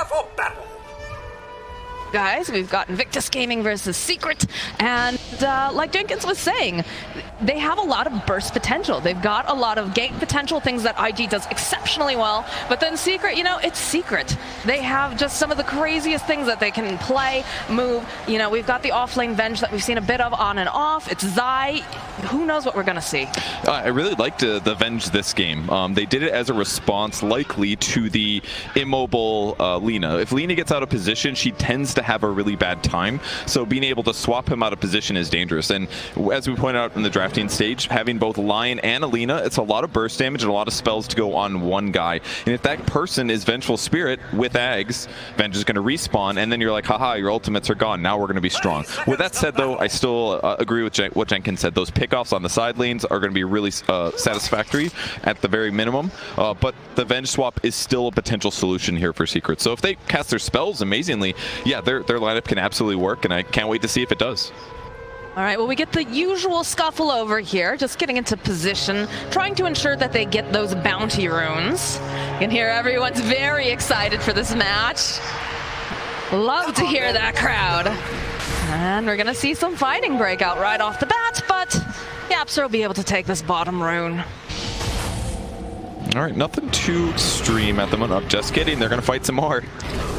for battle. Guys, we've got Invictus Gaming versus Secret, and like Jenkins was saying, they have a lot of burst potential. They've got a lot of gank potential, things that IG does exceptionally well, but then Secret, you know, it's Secret. They have just some of the craziest things that they can play, move. You know, we've got the offlane Venge that we've seen a bit of on and off. It's Zai. Who knows what we're going to see? I really liked the Venge this game. They did it as a response likely to the immobile Lina. If Lina gets out of position, she tends to have a really bad time, so being able to swap him out of position is dangerous. And as we pointed out in the drafting stage, having both Lion and Alina, it's a lot of burst damage and a lot of spells to go on one guy. And if that person is Vengeful Spirit with Ags, Venge is going to respawn, and then you're like, haha, your ultimates are gone, now we're going to be strong. With that said though, I still agree with what Jenkins said. Those pickoffs on the side lanes are going to be really satisfactory at the very minimum, but the Venge swap is still a potential solution here for Secret. So if they cast their spells amazingly, yeah, their lineup can absolutely work, and I can't wait to see if it does. All right, well, we get the usual scuffle over here, just getting into position, trying to ensure that they get those bounty runes. You can hear everyone's very excited for this match. Love to hear that crowd. And we're going to see some fighting break out right off the bat, but Yapster will be able to take this bottom rune. All right, nothing too extreme at the moment. Just kidding, they're going to fight some more.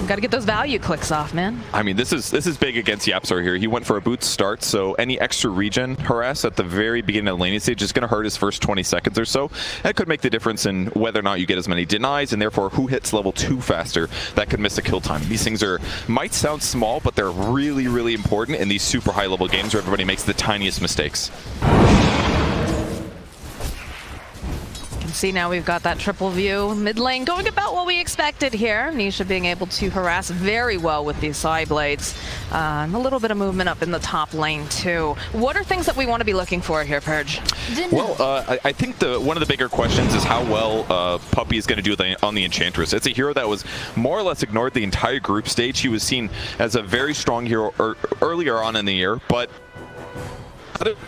Got to get those value clicks off, man. I mean, this is big against Yapsar here. He went for a boot start, so any extra regen harass at the very beginning of the laning stage is going to hurt his first 20 seconds or so. That could make the difference in whether or not you get as many denies, and therefore who hits level 2 faster. That could miss a kill time. These things might sound small, but they're really, really important in these super high level games where everybody makes the tiniest mistakes. See, now we've got that triple view. Mid lane going about what we expected here. Nisha being able to harass very well with these side blades. And a little bit of movement up in the top lane too. What are things that we want to be looking for here, Purge? Well, I think one of the bigger questions is how well Puppey is going to do on the Enchantress. It's a hero that was more or less ignored the entire group stage. He was seen as a very strong hero earlier on in the year, but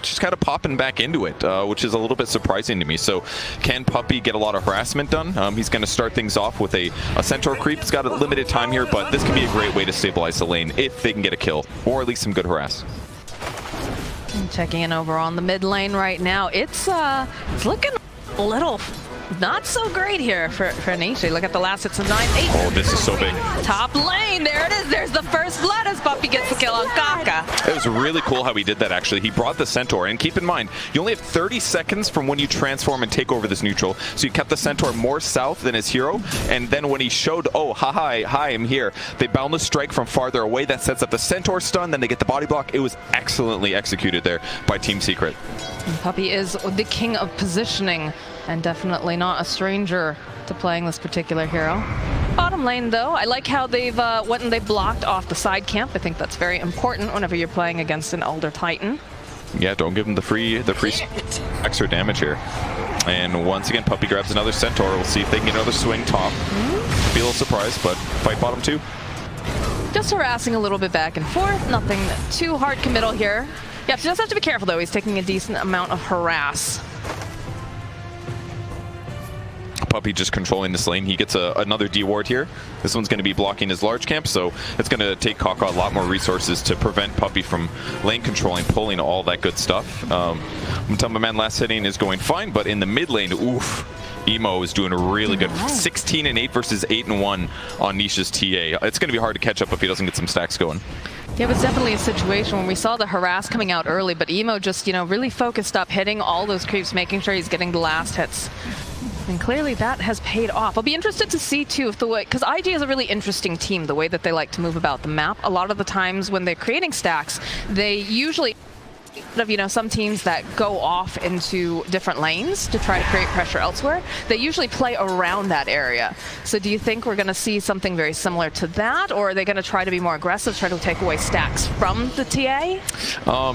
just kind of popping back into it, which is a little bit surprising to me. So can Puppey get a lot of harassment done? He's going to start things off with a Centaur creep. He's got a limited time here, but this can be a great way to stabilize the lane if they can get a kill, or at least some good harass. Checking in over on the mid lane right now. It's looking a little not so great here for Nisha. Look at the last hits of 9-8. Oh, this is so big. Top lane, there it is. There's the first blood as Puppey gets the kill on Kaka. It was really cool how he did that, actually. He brought the Centaur, and keep in mind, you only have 30 seconds from when you transform and take over this neutral, so you kept the Centaur more south than his hero, and then when he showed, oh, hi, I'm here, they boundless strike from farther away. That sets up the Centaur stun, then they get the body block. It was excellently executed there by Team Secret. And Puppey is the king of positioning, and definitely not a stranger to playing this particular hero. Bottom lane though, I like how they've went and they blocked off the side camp. I think that's very important whenever you're playing against an Elder Titan. Yeah, don't give him the free extra damage here. And once again, Puppey grabs another Centaur. We'll see if they can get another swing top. Be a little surprised, but fight bottom too. Just harassing a little bit back and forth. Nothing too hard committal here. Yeah, she does have to be careful though. He's taking a decent amount of harass. Puppey just controlling this lane. He gets another D ward here. This one's going to be blocking his large camp, so it's going to take Kaka a lot more resources to prevent Puppey from lane controlling, pulling all that good stuff. My man last hitting is going fine, but in the mid lane, oof. Emo is doing really good. 16-8 versus 8-1 on Nisha's TA. It's going to be hard to catch up if he doesn't get some stacks going. Yeah, it was definitely a situation when we saw the harass coming out early, but Emo just, you know, really focused up, hitting all those creeps, making sure he's getting the last hits. And clearly that has paid off. I'll be interested to see too if the way, because IG is a really interesting team, the way that they like to move about the map. A lot of the times when they're creating stacks, they usually of, you know, some teams that go off into different lanes to try to create pressure elsewhere, they usually play around that area. So do you think we're going to see something very similar to that, or are they going to try to be more aggressive, try to take away stacks from the TA?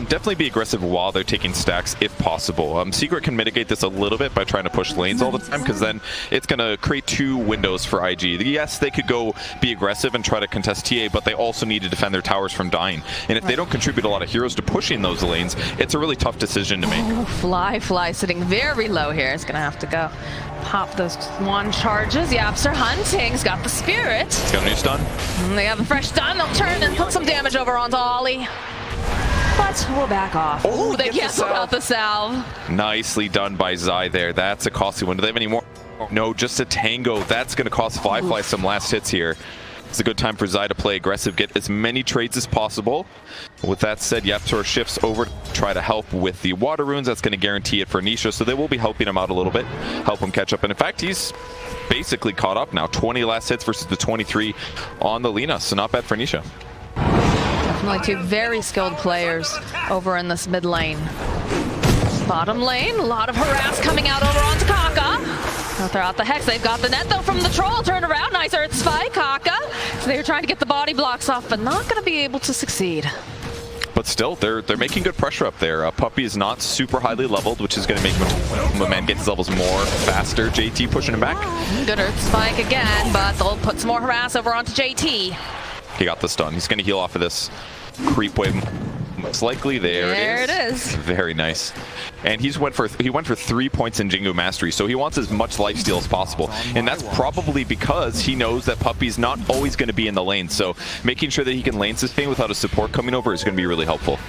Definitely be aggressive while they're taking stacks if possible. Secret can mitigate this a little bit by trying to push lanes all the time, because then it's going to create two windows for IG. Yes, they could go be aggressive and try to contest TA, but they also need to defend their towers from dying. And if they don't contribute a lot of heroes to pushing those lanes, lanes, it's a really tough decision to make. Oh, Fly sitting very low here. Is gonna have to go pop those one charges. Yapster hunting. He's got the spirit. He's got a new stun. And they have a fresh stun. They'll turn and put some damage over onto Ollie. But we'll back off. Oh, they canceled out the salve. Nicely done by Zai there. That's a costly one. Do they have any more? No, just a tango. That's going to cost Fly some last hits here. It's a good time for Zai to play aggressive, get as many trades as possible. With that said, Yaptor shifts over to try to help with the water runes. That's going to guarantee it for Nisha, so they will be helping him out a little bit, help him catch up. And in fact, he's basically caught up now. 20 last hits versus the 23 on the Lina, so not bad for Nisha. Definitely two very skilled players over in this mid lane. Bottom lane, a lot of harass coming out over onto Kaka. They'll throw out the Hex. They've got the net though from the troll. Turn around, nice Earth Spike, Kaka. So they were trying to get the body blocks off, but not going to be able to succeed. But still, they're making good pressure up there. Puppey is not super highly leveled, which is going to make man get his levels more faster. JT pushing him back. Good Earth Spike again, but they'll put some more harass over onto JT. He got the stun. He's going to heal off of this creep wave. Most likely there it is. Very nice. And he went for 3 points in Jingu Mastery, so he wants as much lifesteal as possible. And that's probably because he knows that Puppey's not always going to be in the lane. So making sure that he can lane sustain without a support coming over is going to be really helpful.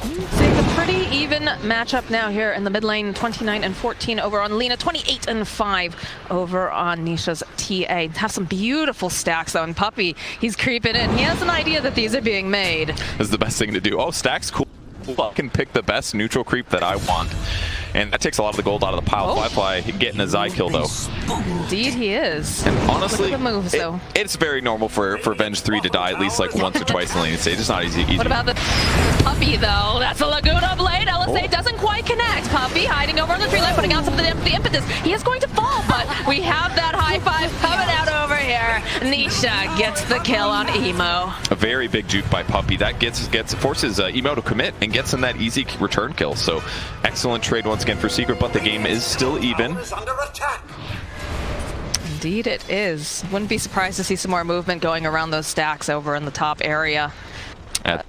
Seeing a pretty even matchup now here in the mid lane. 29 and 14 over on Lina, 28 and 5 over on Nisha's TA. Have some beautiful stacks though, and Puppey, he's creeping in. He has an idea that these are being made. This is the best thing to do. Oh, stacks, cool. I can pick the best neutral creep that I want. And that takes a lot of the gold out of the pile. Fly getting a Zai kill though. Indeed he is. And honestly, the moves, though. It's very normal for Venge 3 to die at least like once or twice in the lane stage. It's not easy. What about the Puppey though? That's a Laguna Blade. LSA doesn't quite connect. Puppey hiding over on the tree line, putting out some of the impetus. He is going to fall, but we have that high five coming out over here. Nisha gets the kill on Emo. A very big juke by Puppey. That forces Emo to commit and gets him that easy return kill. So excellent trade once again for Secret, but the game is still even. Indeed it is. Wouldn't be surprised to see some more movement going around those stacks over in the top area. At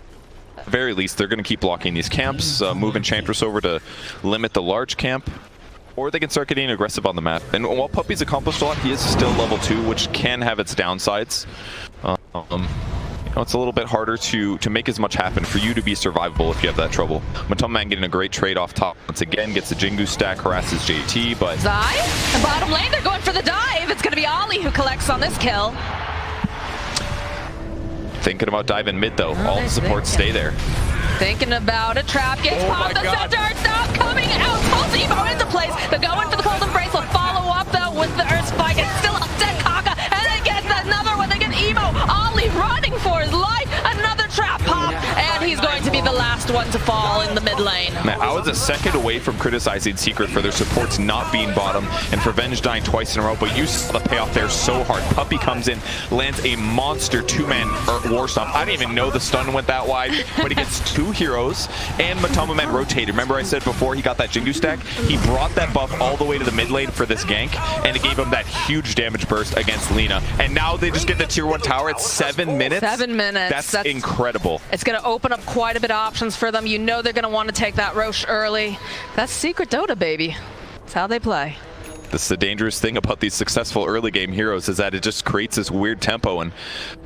the very least, they're going to keep blocking these camps, move Enchantress over to limit the large camp, or they can start getting aggressive on the map. And while Puppey's accomplished a lot, he is still level 2, which can have its downsides. It's a little bit harder to make as much happen for you to be survivable if you have that trouble. Matoma getting a great trade off top. Once again, gets the Jingu stack, harasses JT, but... Zai, the bottom lane, they're going for the dive. It's going to be Ollie who collects on this kill. Thinking about diving mid, though. All the supports stay there. Thinking about a trap, gets popped, the center, stop coming out, pulls Emo into place. They're going for the cold embrace, will follow up, though, with the Earth Spike. It's still a dead Kaka, and they get another one. They get Emo. Ollie running for his life. Another trap pop, and he's going to be the last one to fall in the mid lane. Man, I was a second away from criticizing Secret for their supports not being bottom and for Venge dying twice in a row, but you saw the payoff there so hard. Puppey comes in, lands a monster 2-man war stomp. I didn't even know the stun went that wide, but he gets 2 heroes, and Matoma Man rotated. Remember I said before he got that Jingu stack? He brought that buff all the way to the mid lane for this gank, and it gave him that huge damage burst against Lina. And now they just get the tier 1 tower at 7 minutes. 7 minutes. That's incredible. It's going to open up quite a bit of options for them. You know they're going to want to take that Roche early. That's Secret Dota, baby. That's how they play. This is the dangerous thing about these successful early game heroes, is that it just creates this weird tempo and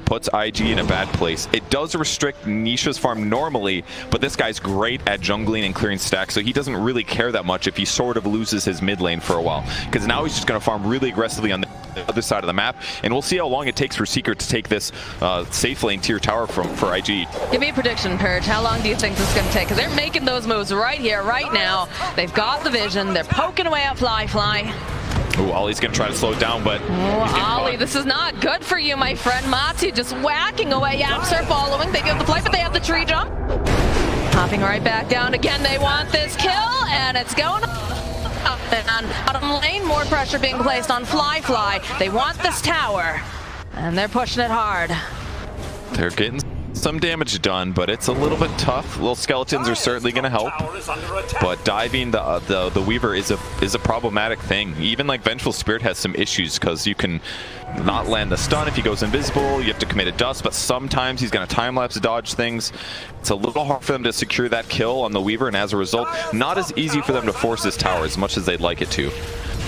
puts IG in a bad place. It does restrict Nisha's farm normally, but this guy's great at jungling and clearing stacks, so he doesn't really care that much if he sort of loses his mid lane for a while, because now he's just going to farm really aggressively on the other side of the map, and we'll see how long it takes for Secret to take this safe lane tier tower for IG. Give me a prediction, Purge. How long do you think this is going to take? Because they're making those moves right here, right now. They've got the vision. They're poking away at Fly. Ooh, Ollie's going to try to slow it down, but... Ollie, this is not good for you, my friend. Matu just whacking away. Yapster following. They get the play, but they have the tree jump. Hopping right back down again. They want this kill, and it's going up. And bottom lane, more pressure being placed on Fly. They want this tower, and they're pushing it hard. They're getting some damage done, but it's a little bit tough. Little skeletons are certainly going to help, but diving the Weaver is a problematic thing. Even like Vengeful Spirit has some issues because you can not land the stun if he goes invisible. You have to commit a dust, but sometimes he's going to time-lapse dodge things. It's a little hard for them to secure that kill on the Weaver, and as a result, not as easy for them to force this tower as much as they'd like it to.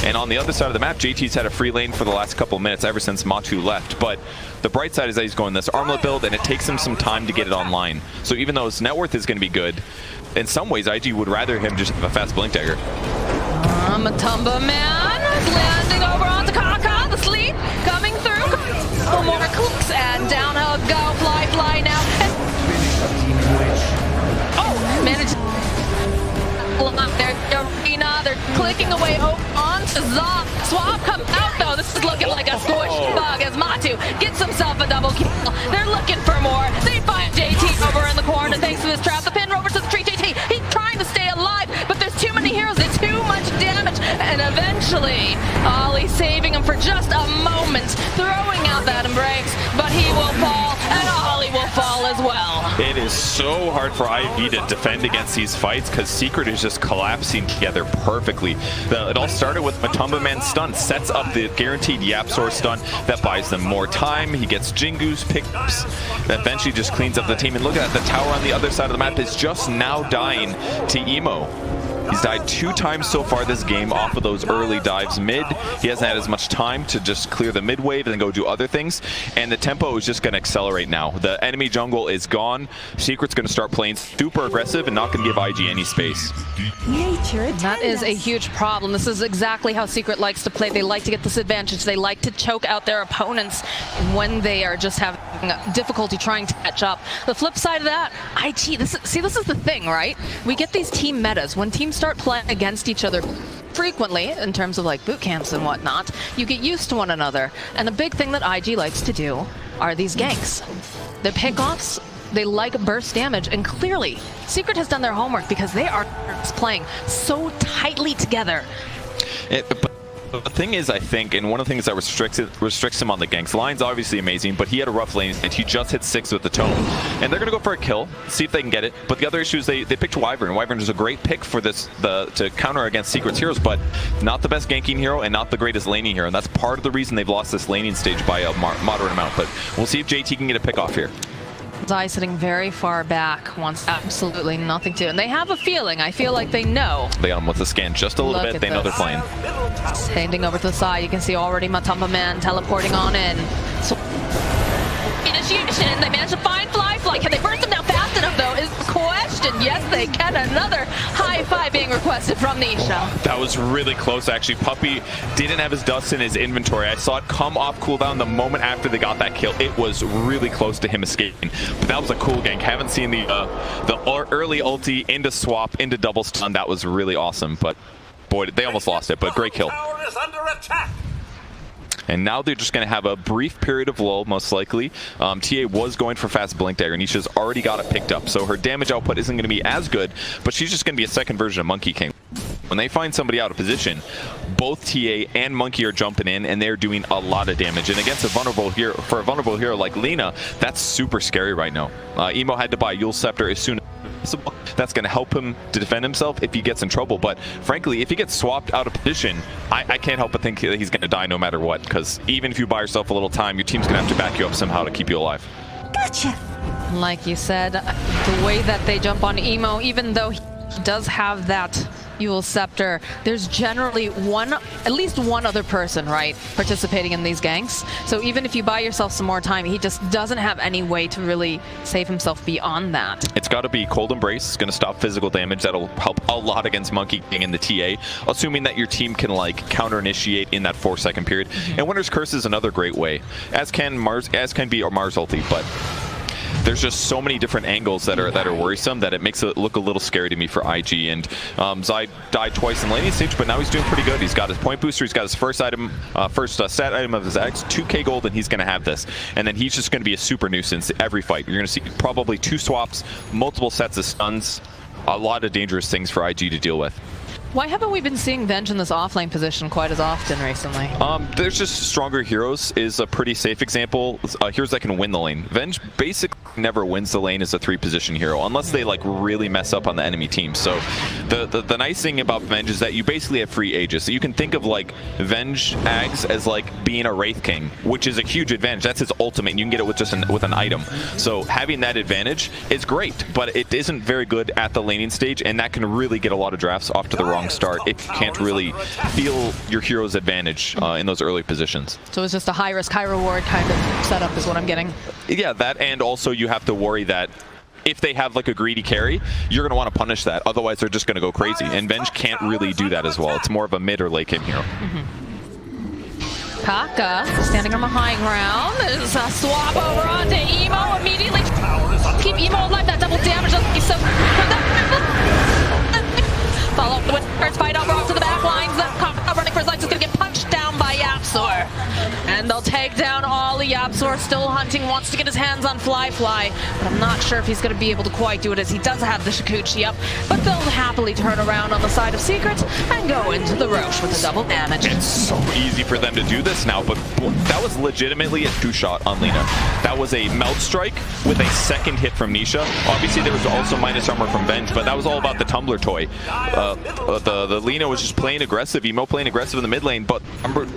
And on the other side of the map, JT's had a free lane for the last couple of minutes ever since Matu left. But the bright side is that he's going this armlet build, and it takes him some time to get it online. So even though his net worth is going to be good, in some ways, IG would rather him just have a fast blink dagger. Matumba man landing over onto Kaka, the sleep coming through. Couple more clicks, and down he'll go. Fly now. And oh, managed. Their arena, they're clicking away onto Zop. Swap come out though. This is looking like a squished bug as Matu gets himself a double kill. They're looking for more. They find JT over in the corner thanks to his trap. The pin over to the tree. JT, he's trying to stay alive, but there's too many heroes. There's too much damage. And eventually, Ollie saving him for just a moment, throwing out that embrace, but he will fall, and Ollie will fall as well. It is so hard for IV to defend against these fights because Secret is just collapsing together perfectly. It all started with Matumba Man's stun, sets up the guaranteed Yapsor stun that buys them more time. He gets Jingu's pickups, that eventually just cleans up the team. And look at that, the tower on the other side of the map is just now dying to Emo. He's died 2 times so far this game off of those early dives mid. He hasn't had as much time to just clear the mid wave and then go do other things. And the tempo is just going to accelerate now. The enemy jungle is gone. Secret's going to start playing super aggressive and not going to give IG any space. That is a huge problem. This is exactly how Secret likes to play. They like to get this advantage. They like to choke out their opponents when they are just having difficulty trying to catch up. The flip side of that, IG, this is the thing, right? We get these team metas. When teams start playing against each other frequently, in terms of like boot camps and whatnot, you get used to one another. And a big thing that IG likes to do are these ganks. The pickoffs, they like burst damage, and clearly Secret has done their homework because they are playing so tightly together. But the thing is, I think, and one of the things that restricts him on the ganks, Lion's obviously amazing, but he had a rough lane and he just hit 6 with the tome. And they're going to go for a kill, see if they can get it. But the other issue is they picked Wyvern. Wyvern is a great pick for this to counter against Secret's heroes, but not the best ganking hero and not the greatest laning hero. And that's part of the reason they've lost this laning stage by a moderate amount. But we'll see if JT can get a pick off here. Zai sitting very far back, wants absolutely nothing to. And they have a feeling. I feel like they know. They got him with the scan just a little bit. They know they're playing. Standing over to the side, you can see already Matumba Man teleporting on in. So, initiation, they managed to find Fly. Can they burst him down fast enough though is the question. Yes, they can. Another high five being requested from Nisha. That was really close actually. Puppey didn't have his dust in his inventory. I saw it come off cooldown the moment after they got that kill. It was really close to him escaping. But that was a cool gank. Haven't seen the early ulti into swap, into double stun. That was really awesome. But boy, they almost lost it, but great kill. And now they're just going to have a brief period of lull, most likely. TA was going for fast blink dagger. Nisha's already got it picked up, so her damage output isn't going to be as good, but she's just going to be a second version of Monkey King. When they find somebody out of position, both TA and Monkey are jumping in, and they're doing a lot of damage. And against a vulnerable hero, for a vulnerable hero like Lina, that's super scary right now. Emo had to buy Yule Scepter as soon as possible. That's going to help him to defend himself if he gets in trouble. But frankly, if he gets swapped out of position, I can't help but think that he's going to die no matter what. Because even if you buy yourself a little time, your team's going to have to back you up somehow to keep you alive. Gotcha. Like you said, the way that they jump on Emo, even though he does have that Yule Scepter, there's generally at least one other person, right, participating in these ganks. So even if you buy yourself some more time, he just doesn't have any way to really save himself beyond that. It's got to be Cold Embrace. It's going to stop physical damage. That'll help a lot against Monkey King and the TA, assuming that your team can like counter-initiate in that 4-second period. And Winter's Curse is another great way, as can be Mars ulti, but there's just so many different angles that are worrisome that it makes it look a little scary to me for IG. And Zai died twice in laning stage, but now he's doing pretty good. He's got his point booster. He's got his first stat item of his X, 2k gold, and he's going to have this. And then he's just going to be a super nuisance every fight. You're going to see probably 2 swaps, multiple sets of stuns, a lot of dangerous things for IG to deal with. Why haven't we been seeing Venge in this offlane position quite as often recently? There's just stronger heroes is a pretty safe example. Heroes that can win the lane. Venge basically never wins the lane as a 3-position hero unless they like really mess up on the enemy team. So the nice thing about Venge is that you basically have free Aegis. So you can think of like Venge Ags as like being a Wraith King, which is a huge advantage. That's his ultimate, and you can get it with just with an item. So having that advantage is great, but it isn't very good at the laning stage, and that can really get a lot of drafts off to the wrong start if you can't really feel your hero's advantage in those early positions. So it's just a high risk, high reward kind of setup is what I'm getting. Yeah, that, and also you have to worry that if they have like a greedy carry, you're going to want to punish that. Otherwise, they're just going to go crazy. And Venge can't really do that as well. It's more of a mid or late game hero. Kaka standing on the high ground. There's a swap over onto Emo. Immediately keep Emo alive. That double damage doesn't be so. Follow up the first fight over onto the back lines. Kaka running for his life is going to get punched down by Yapzor. And they'll take down Ollie. Yapzor still hunting, wants to get his hands on Fly, but I'm not sure if he's going to be able to quite do it as he does have the Shikuchi up. But they'll happily turn around on the side of Secret and go into the Roche with a double damage. It's so easy for them to do this now, but that was legitimately a 2-shot on Lina. That was a Melt Strike with a second hit from Nisha. Obviously, there was also minus armor from Venge, but that was all about the Tumbler toy. The Lina was just playing aggressive, Emo playing aggressive in the mid lane, but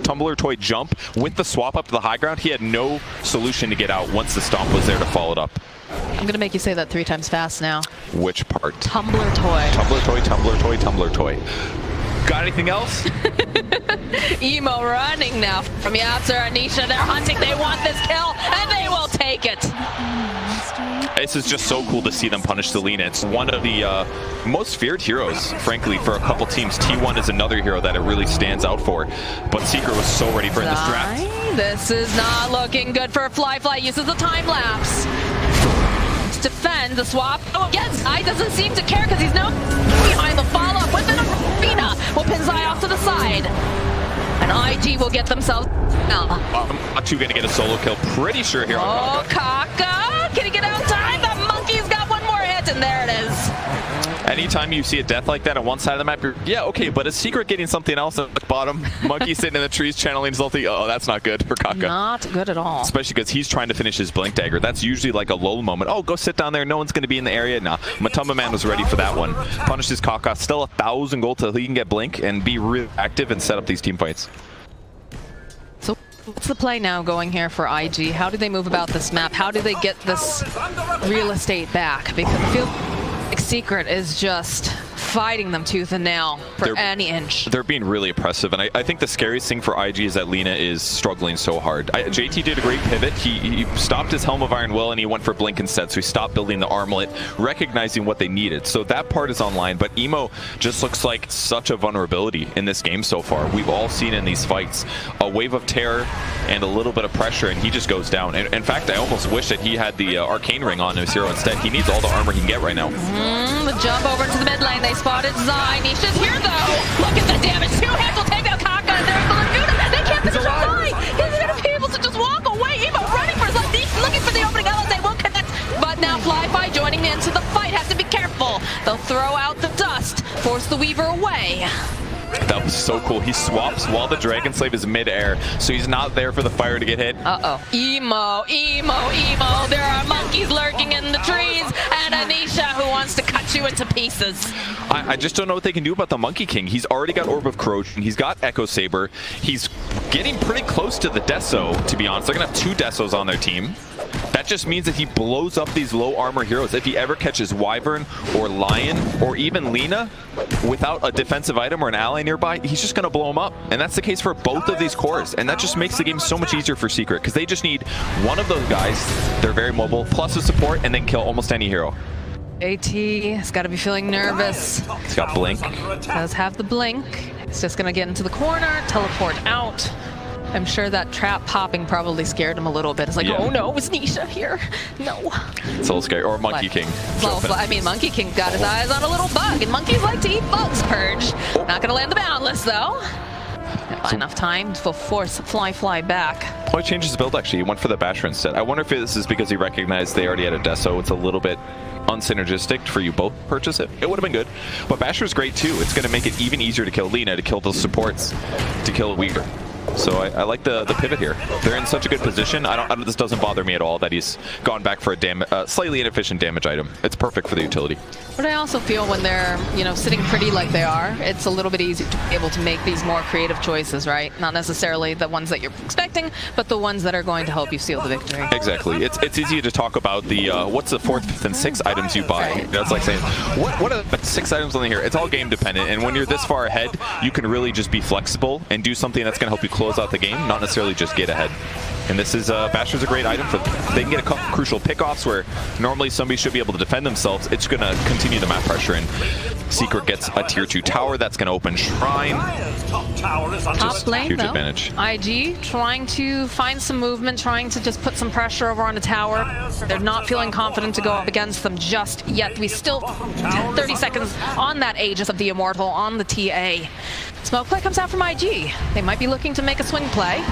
Tumbler toy jump with the swap up to the high ground, he had no solution to get out once the stomp was there to follow it up. I'm going to make you say that 3 times fast now. Which part? Tumbler toy. Tumbler toy, Tumbler toy, Tumbler toy. Got anything else? Emo running now from Yapzor and Nisha. They're hunting. They want this kill, and they will take it. This is just so cool to see them punish the Lina. It's one of the most feared heroes, frankly, for a couple teams. T1 is another hero that it really stands out for. But Secret was so ready for this draft. This is not looking good for Fly. Uses the time lapse to defend the swap. Oh, again, Zai doesn't seem to care because he's now behind the follow-up with an arena. Will pin Zai off to the side. And IG will get themselves. Two gonna get a solo kill, pretty sure here on Kaka. Kaka! Can he get out in time? The monkey's got one more hit, and there it is. Anytime you see a death like that on one side of the map, you're, yeah, okay, but is Secret getting something else at the bottom? Monkey sitting in the trees channeling his ulti. Oh, that's not good for Kaka. Not good at all. Especially because he's trying to finish his Blink Dagger. That's usually like a lull moment. Oh, go sit down there. No one's going to be in the area. Nah, Matumba Man was ready for that one. Punishes Kaka. Still 1,000 gold till he can get Blink and be really active and set up these team fights. So what's the play now going here for IG? How do they move about this map? How do they get this real estate back? Because I feel like Secret is just fighting them tooth and nail for any inch. They're being really oppressive, and I think the scariest thing for IG is that Lina is struggling so hard. JT did a great pivot. He stopped his Helm of Iron Will and he went for Blink instead, so he stopped building the armlet, recognizing what they needed. So that part is online, but Emo just looks like such a vulnerability in this game so far. We've all seen in these fights a wave of terror and a little bit of pressure, and he just goes down. And in fact, I almost wish that he had the Arcane Ring on his hero instead. He needs all the armor he can get right now. The jump over into the mid lane. They spotted Zai. Nisha's here though. Look at the damage. 2 hits will take out Kaka, and there's the Laguna. They can't finish Zai. He's going to be able to just walk away. Emo running for his life. He's looking for the opening element. They won't connect. But now Fly joining into the fight. Have to be careful. They'll throw out the dust. Force the Weaver away. That was so cool. He swaps while the Dragon Slave is mid-air, so he's not there for the fire to get hit. Emo. There are monkeys lurking in the trees, and Anisha who wants to cut you into pieces. I just don't know what they can do about the Monkey King. He's already got Orb of Corrosion. He's got Echo Saber. He's getting pretty close to the Deso, to be honest. They're going to have 2 Desos on their team. That just means that he blows up these low armor heroes. If he ever catches Wyvern or Lion or even Lina without a defensive item or an ally nearby, he's just going to blow them up. And that's the case for both of these cores. And that just makes the game so much easier for Secret because they just need one of those guys. They're very mobile, plus a support, and then kill almost any hero. AT has got to be feeling nervous. He's got Blink. Does have the Blink. It's just going to get into the corner, teleport out. I'm sure that trap popping probably scared him a little bit. It's like, oh no, is Nisha here? No. It's a little scary. Or Monkey King. Well, I mean, Monkey King got his eyes on a little bug, and monkeys like to eat bugs, Purge. Not going to land the Boundless, though. Not enough time to force Fly back. Oh, he changed his build, actually. He went for the Basher instead. I wonder if this is because he recognized they already had a Deso. It's a little bit unsynergistic for you both to purchase it, it would have been good. But Basher's great too. It's going to make it even easier to kill Lina, to kill those supports, to kill Weaver. So I like the pivot here. They're in such a good position. This doesn't bother me at all that he's gone back for a slightly inefficient damage item. It's perfect for the utility. But I also feel when they're, sitting pretty like they are, it's a little bit easier to be able to make these more creative choices, right? Not necessarily the ones that you're expecting, but the ones that are going to help you seal the victory. Exactly. It's easy to talk about the what's the 4th, 5th, and 6th items you buy. Right. It's like saying, what are the 6 items on here? It's all game dependent, and when you're this far ahead, you can really just be flexible and do something that's going to help you close out the game, not necessarily just get ahead. And this is Basher's a great item for them. They can get a couple crucial pickoffs where normally somebody should be able to defend themselves. It's going to continue the map pressure, and Secret gets a tier 2 tower that's going to open Shrine. Top lane, huge though. Advantage. IG trying to find some movement, trying to just put some pressure over on the tower. They're not feeling confident to go up against them just yet. We still 30 seconds on that Aegis of the Immortal on the TA. Smoke play comes out from IG. They might be looking to make a swing play.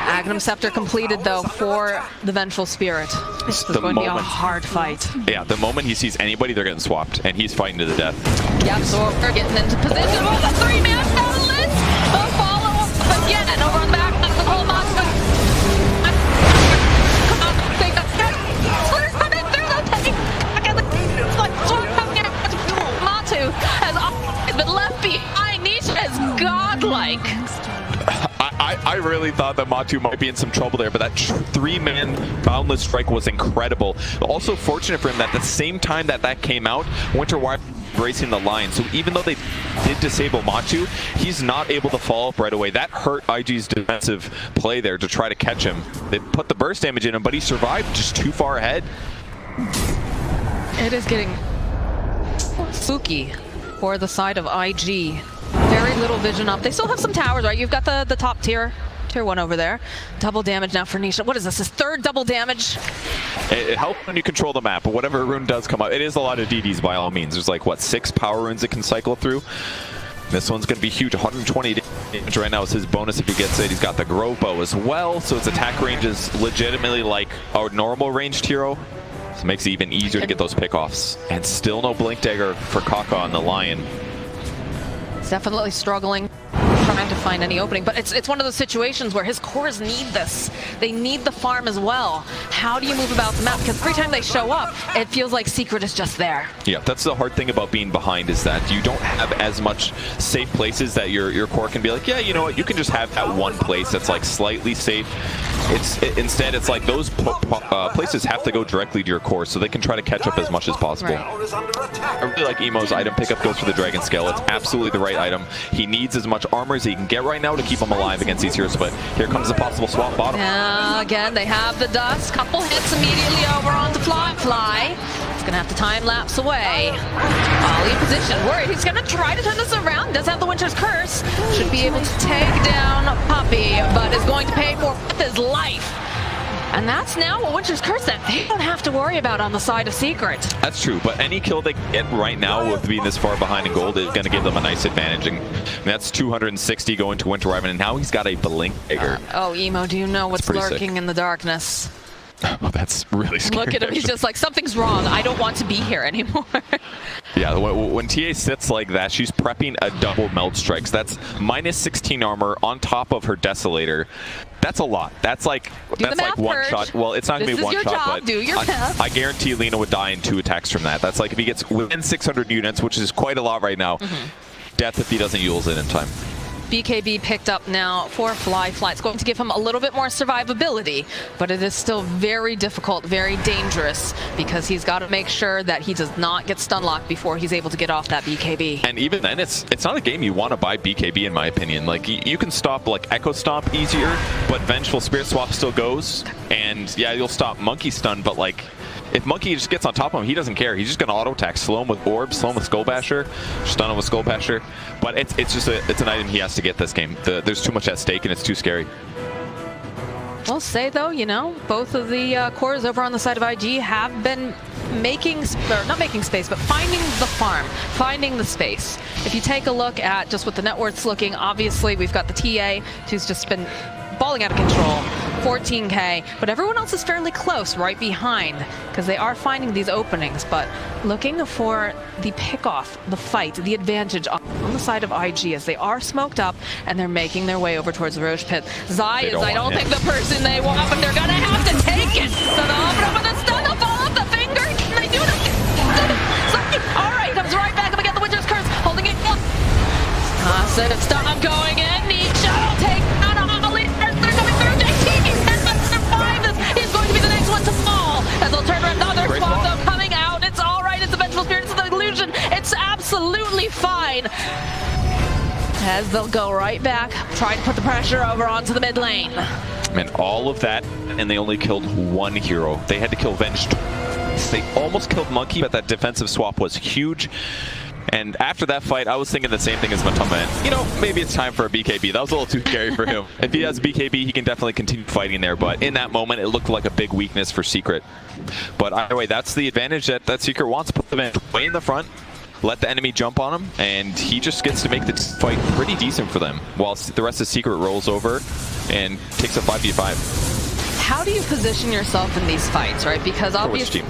Agnum Scepter completed, though, for the Vengeful Spirit. This is going to be a hard fight. Yeah, the moment he sees anybody, they're getting swapped, and he's fighting to the death. Yep, so we're getting into position. Oh, the 3-man balance! A follow-up again, and over on the back, the whole Matu. Matu has been left behind. Nisha is godlike. I really thought that Matu might be in some trouble there, but that 3-man Boundless Strike was incredible. Also fortunate for him that at the same time that came out, Winter Wyvern racing the line. So even though they did disable Matu, he's not able to follow up right away. That hurt IG's defensive play there to try to catch him. They put the burst damage in him, but he survived just too far ahead. It is getting spooky for the side of IG. Very little vision up. They still have some towers, right? You've got the top tier 1 over there. Double damage now for Nisha. What is this? His 3rd double damage? It helps when you control the map, but whatever rune does come up, it is a lot of DDs by all means. There's like, what, 6 power runes it can cycle through? This one's going to be huge. 120 damage right now is his bonus if he gets it. He's got the Grove Bow as well, so its attack range is legitimately like a normal ranged hero. So it makes it even easier to get those pickoffs. And still no Blink Dagger for Kaka on the Lion. Definitely struggling, trying to find any opening, but it's one of those situations where his cores need this. They need the farm as well. How do you move about the map? Because every time they show up, it feels like Secret is just there. Yeah, that's the hard thing about being behind, is that you don't have as much safe places that your core can be like, yeah, you know what, you can just have that one place that's like slightly safe. Instead, it's like those places have to go directly to your core, so they can try to catch up as much as possible. Right. I really like Emo's item pickup goes for the Dragon Scale. It's absolutely the right item. He needs as much armor as he can get right now to keep him alive against these heroes, but here comes the possible swap bottom. Again, they have the dust. Couple hits immediately over onto Fly. He's gonna have to time lapse away. Ollie in position, worried. He's gonna try to turn this around. Does have the Winter's Curse. Should be able to take down Puppey, but is going to pay for his life. And that's now a Winter's Curse that they don't have to worry about on the side of Secret. That's true, but any kill they get right now with being this far behind in gold is going to give them a nice advantage. And that's 260 going to Winter Wyvern, and now he's got a Blink Dagger. Oh, Emo, do you know what's lurking sick in the darkness? Oh, that's really scary. Look at him, he's just like, something's wrong. I don't want to be here anymore. Yeah, when TA sits like that, she's prepping a double Meld Strikes. That's minus 16 armor on top of her Desolator. That's a lot. That's like one shot. Well, it's not going to be one shot, but I guarantee Lina would die in 2 attacks from that. That's like if he gets within 600 units, which is quite a lot right now. Death if he doesn't use it in time. BKB picked up now for Fly. It's going to give him a little bit more survivability, but it is still very difficult, very dangerous, because he's got to make sure that he does not get stun locked before he's able to get off that BKB. And even then, it's not a game you want to buy BKB, in my opinion. Like, you can stop like Echo Stomp easier, but Vengeful Spirit Swap still goes, and yeah, you'll stop Monkey Stun, but like, if Monkey just gets on top of him, he doesn't care. He's just going to auto-attack, slow him with Orb, slow him with Skull Basher, stun him with Skull Basher. But it's an item he has to get this game. There's too much at stake, and it's too scary. We'll say, though, you know, both of the cores over on the side of IG have been not making space, but finding the farm, finding the space. If you take a look at just what the net worth's looking, obviously we've got the TA, who's just been balling out of control. 14K, but everyone else is fairly close right behind because they are finding these openings, but looking for the pick-off, the fight, the advantage on the side of IG as they are smoked up and they're making their way over towards the Roche pit. Zai is, I don't think, the person they want, but they're gonna have to take it. So they'll open up with a stun, they'll fall off the finger. Can they do it? All right, comes right back up again, the Winter's Curse, holding it. Stop going in. Nietzsche will take out a Holly. They're coming through. JT can survive this. He's going to be the next one to fall. As they'll turn around another spot though coming out. It's all right. It's a vengeful spirit. It's the illusion. It's absolutely fine. As they'll go right back, try to put the pressure over onto the mid lane. And all of that, and they only killed one hero. They had to kill Venge. They almost killed Monkey, but that defensive swap was huge. And after that fight, I was thinking the same thing as Matoma. You know, maybe it's time for a BKB. That was a little too scary for him. If he has BKB, he can definitely continue fighting there. But in that moment, it looked like a big weakness for Secret. But either way, that's the advantage that Secret wants. Put them in way in the front, let the enemy jump on him, and he just gets to make the fight pretty decent for them, whilst the rest of Secret rolls over and takes a 5v5. How do you position yourself in these fights, right? Because obviously...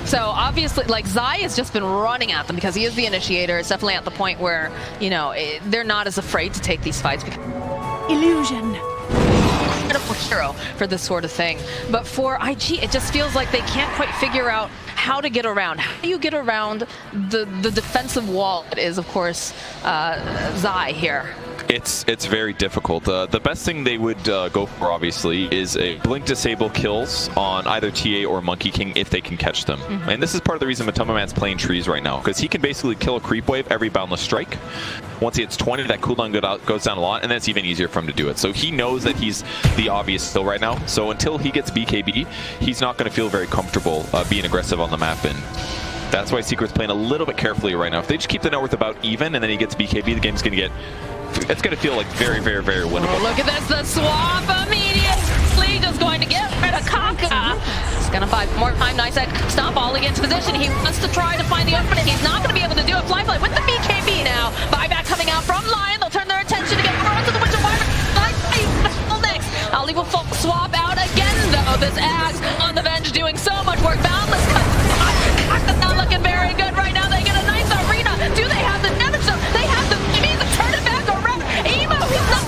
So obviously, like, Zai has just been running at them because he is the initiator. It's definitely at the point where, you know, they're not as afraid to take these fights. Illusion. Incredible hero for this sort of thing. But for IG, it just feels like they can't quite figure out how to get around. How do you get around the defensive wall that is, of course, Zai here? It's very difficult. The best thing they would go for, obviously, is a blink disable kills on either TA or Monkey King if they can catch them. And this is part of the reason Matoma Man's playing trees right now, because he can basically kill a creep wave every boundless strike. Once he hits 20, that cooldown goes down a lot, and then it's even easier for him to do it. So he knows that he's the obvious still right now. So until he gets BKB, he's not going to feel very comfortable being aggressive on the map. And that's why Secret's playing a little bit carefully right now. If they just keep the net worth about even, and then he gets BKB, the game's going to get... It's going to feel like very, very, very winnable. Oh, look at this, the swap immediately just going to get rid of Kaka. He's going to fight more time. Nice head stomp, all against position. He wants to try to find the opening. He's not going to be able to do it. Fly with the BKB now. Buyback coming out from Lion. They'll turn their attention to get more onto the Witcher Wyvern. Next, Ali will swap out again, though. This Axe on the Venge doing so much work. Boundless cut. Kaka's not looking very good right now. They get a nice arena. Do they have the damage, though? They have the... turn it back around. Emo, he's not...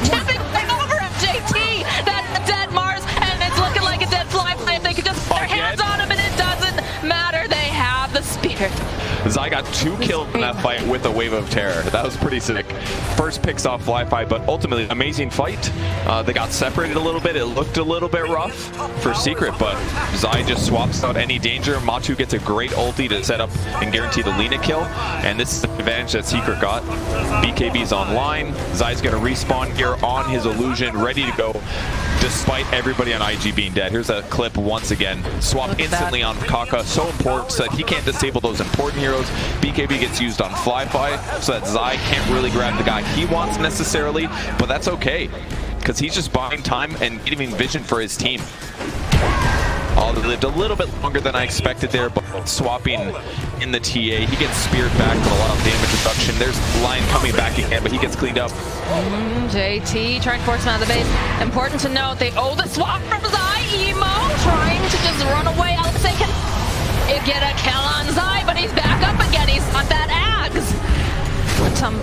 Tipping over at JT. That's dead Mars, and it's looking like a dead fly. If they could just put their hands on him, and it doesn't matter. They have the spear. Zai got 2 kills in that fight with a wave of terror. That was pretty sick. First picks off Fly-Fi, but ultimately amazing fight. They got separated a little bit. It looked a little bit rough for Secret, but Zai just swaps out any danger. Matu gets a great ulti to set up and guarantee the Lina kill, and this is the advantage that Secret got. BKB's online. Zai's going to respawn here on his illusion, ready to go, despite everybody on IG being dead. Here's a clip once again. Swap instantly on Kaka. So important so that he can't disable those important heroes. BKB gets used on Fly-Fi so that Zai can't really grab the guy he wants necessarily, but that's okay because he's just buying time and getting vision for his team. Lived a little bit longer than I expected there, but swapping in the TA, he gets speared back with a lot of damage reduction. There's Lion coming back again, but he gets cleaned up. JT trying to force him out of the base. Important to note, they owe the swap from Zai. Emo trying to just run away. Alex can get a kill on Zai, but he's back up again. He's got that Axe.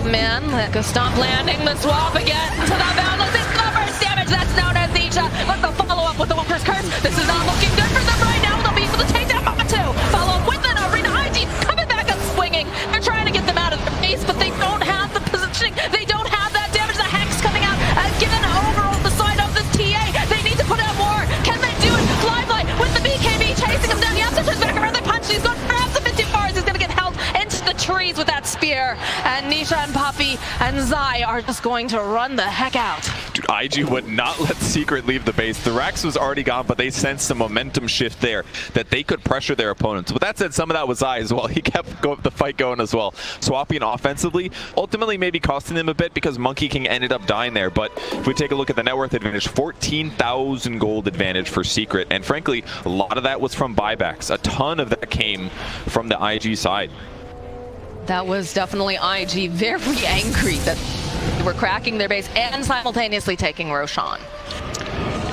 Man, let go stomp landing the swap again to the boundless. It's the first damage. That's known as Nietzsche. Let the follow up with the Walker's Curse. This is not looking good for them right now. They'll be able to take down Matu. Follow up with an arena. IG coming back and swinging. They're trying to get them out of their base, but they don't have the positioning. They don't have that damage. The Hex coming out given over on the side of the TA. They need to put out more. Can they do it? Fly with the BKB chasing him down. He has to turn back around. They punch. He's going to grab the 50 bars. He's going to get held into the trees with that spear. And Nisha and Poppy and Zai are just going to run the heck out. Dude, IG would not let Secret leave the base. The Rex was already gone, but they sensed a momentum shift there that they could pressure their opponents. With that said, some of that was Zai as well. He kept the fight going as well. Swapping offensively, ultimately maybe costing them a bit because Monkey King ended up dying there. But if we take a look at the net worth advantage, 14,000 gold advantage for Secret. And frankly, a lot of that was from buybacks. A ton of that came from the IG side. That was definitely IG very angry that were cracking their base and simultaneously taking Roshan.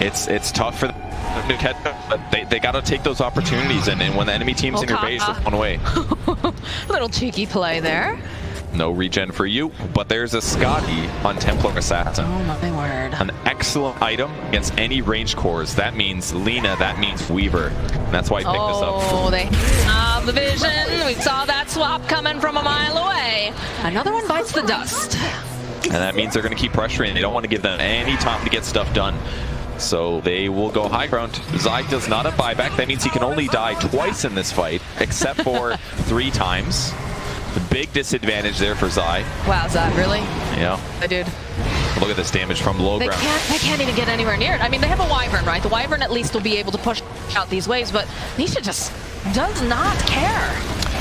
It's tough for them to catch up, but they got to take those opportunities, and when the enemy team's in your base, it's one way. Little cheeky play there. No regen for you, but there's a Scotty on Templar Assassin. Oh my word. An excellent item against any range cores. That means Lina, that means Weaver. And that's why I picked this up. Oh, they have the vision. We saw that swap coming from a mile away. Another one bites the dust. And that means they're going to keep pressuring. They don't want to give them any time to get stuff done. So they will go high ground. Zai does not have buyback. That means he can only die twice in this fight, except for 3 times. The big disadvantage there for Zai. Wow, Zai, really? Yeah. Dude. Look at this damage from low ground. They can't even get anywhere near it. I mean, they have a Wyvern, right? The Wyvern at least will be able to push out these waves, but Nisha just does not care.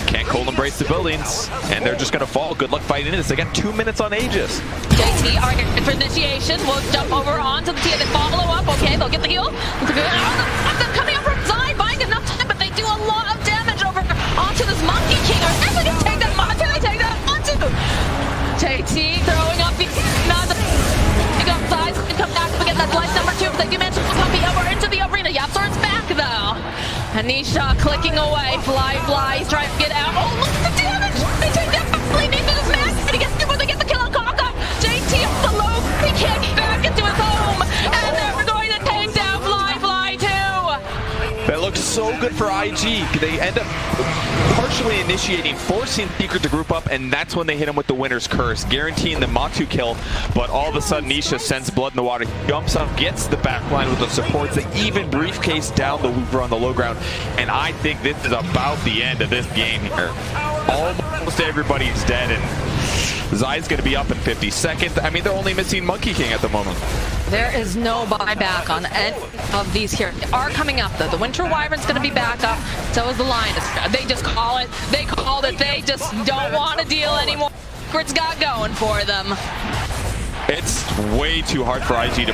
Can't cold embrace the buildings, and they're just going to fall. Good luck fighting this. They got 2 minutes on Aegis. JT arguing for initiation. We'll jump over onto the T and follow up. Okay, they'll get the heal. Them coming up from Zai, buying enough time, but they do a lot of damage over onto this Monkey King. Are they going to take that Monty? They take that onto JT throwing up the pick up Zai. Come back to get that life number 2. They do manage to pump the over into the arena. Yapzor's back though. Anisha clicking away. Fly. He's trying to get out. Oh, look at the damage! They take that back. Nathan is mad. But he gets through, but they get the kill on Kaka. JT up the low. He can't get back into his home. And they're going to take down Fly too. That looks so good for IG. They end up partially initiating, forcing Secret to group up, and that's when they hit him with the Winner's Curse, guaranteeing the Matu kill. But all of a sudden, Nisha sends blood in the water, jumps up, gets the backline with the supports, they even briefcase down the Weaver on the low ground. And I think this is about the end of this game here. Almost everybody's dead, and Zai's going to be up in 50 seconds. I mean, they're only missing Monkey King at the moment. There is no buyback on any of these here. They are coming up though. The Winter Wyvern's going to be back up. So is the Lioness. They just call it. They called it. They just don't want to deal anymore. Secret's got going for them. It's way too hard for IG to